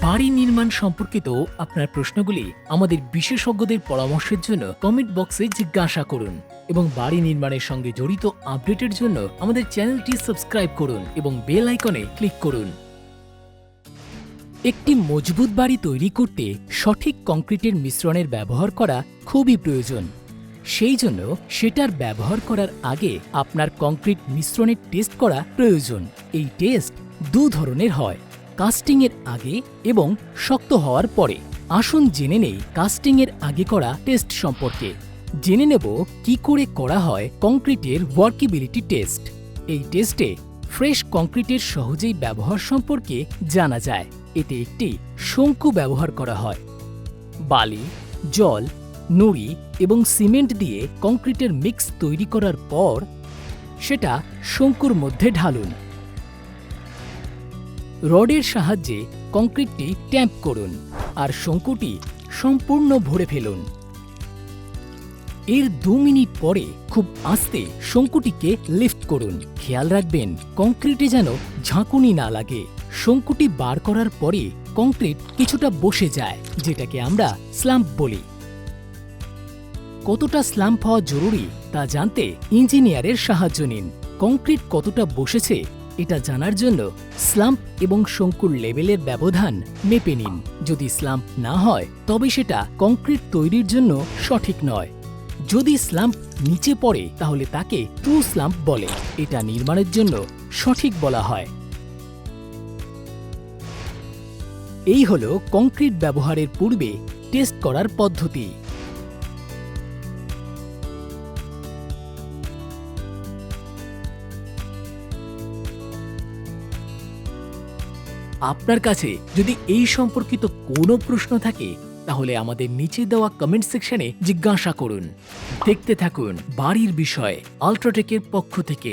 বাড়ি নির্মাণ সম্পর্কিত আপনার প্রশ্নগুলি আমাদের বিশেষজ্ঞদের পরামর্শের জন্য কমেন্ট বক্সে জিজ্ঞাসা করুন এবং বাড়ি নির্মাণের সঙ্গে জড়িত আপডেটের জন্য আমাদের চ্যানেলটি সাবস্ক্রাইব করুন এবং বেল আইকনে ক্লিক করুন। একটি মজবুত বাড়ি তৈরি করতে সঠিক কংক্রিটের মিশ্রণের ব্যবহার করা খুবই প্রয়োজন। সেই জন্য সেটার ব্যবহার করার আগে আপনার কংক্রিট মিশ্রণের টেস্ট করা প্রয়োজন। এই টেস্ট দু ধরনের হয়, কাস্টিংয়ের আগে এবং শক্ত হওয়ার পরে। আসুন জেনে নেই কাস্টিংয়ের আগে করা টেস্ট সম্পর্কে। জেনে নেব কি করে করা হয় কংক্রিটের ওয়ার্কেবিলিটি টেস্ট। এই টেস্টে ফ্রেশ কংক্রিটের সহজেই ব্যবহার সম্পর্কে জানা যায়। এতে একটি শঙ্কু ব্যবহার করা হয়। বালি, জল, নুড়ি এবং সিমেন্ট দিয়ে কংক্রিটের মিক্স তৈরি করার পর সেটা শঙ্কুর মধ্যে ঢালুন। রডের সাহায্যে কংক্রিটটি ট্যাম্প করুন আর শঙ্কুটি সম্পূর্ণ ভরে ফেলুন। এর 2 মিনিট পরে খুব আস্তে শঙ্কুটিকে লিফট করুন। খেয়াল রাখবেন কংক্রিটে যেন ঝাঁকুনি না লাগে। শঙ্কুটি বার করার পরে কংক্রিট কিছুটা বসে যায়, যেটাকে আমরা স্ল্যাম্প বলি। কতটা স্ল্যাম্প হওয়া জরুরি তা জানতে ইঞ্জিনিয়ারের সাহায্য নিন। কংক্রিট কতটা বসেছে এটা জানার জন্য স্ল্যাম্প এবং শঙ্কুর লেভেলের ব্যবধান মেপে নিন। যদি স্ল্যাম্প না হয় তবে সেটা কংক্রিট তৈরির জন্য সঠিক নয়। যদি স্ল্যাম্প নিচে পড়ে তাহলে তাকে ট্রু স্ল্যাম্প বলে। এটা নির্মাণের জন্য সঠিক বলা হয়। এই হলো কংক্রিট ব্যবহারের পূর্বে টেস্ট করার পদ্ধতি। আপনার কাছে যদি এই সম্পর্কিত কোনো প্রশ্ন থাকে তাহলে আমাদের নিচে দেওয়া কমেন্ট সেকশনে জিজ্ঞাসা করুন। দেখতে থাকুন বাড়ির বিষয় আল্ট্রাটেকের পক্ষ থেকে।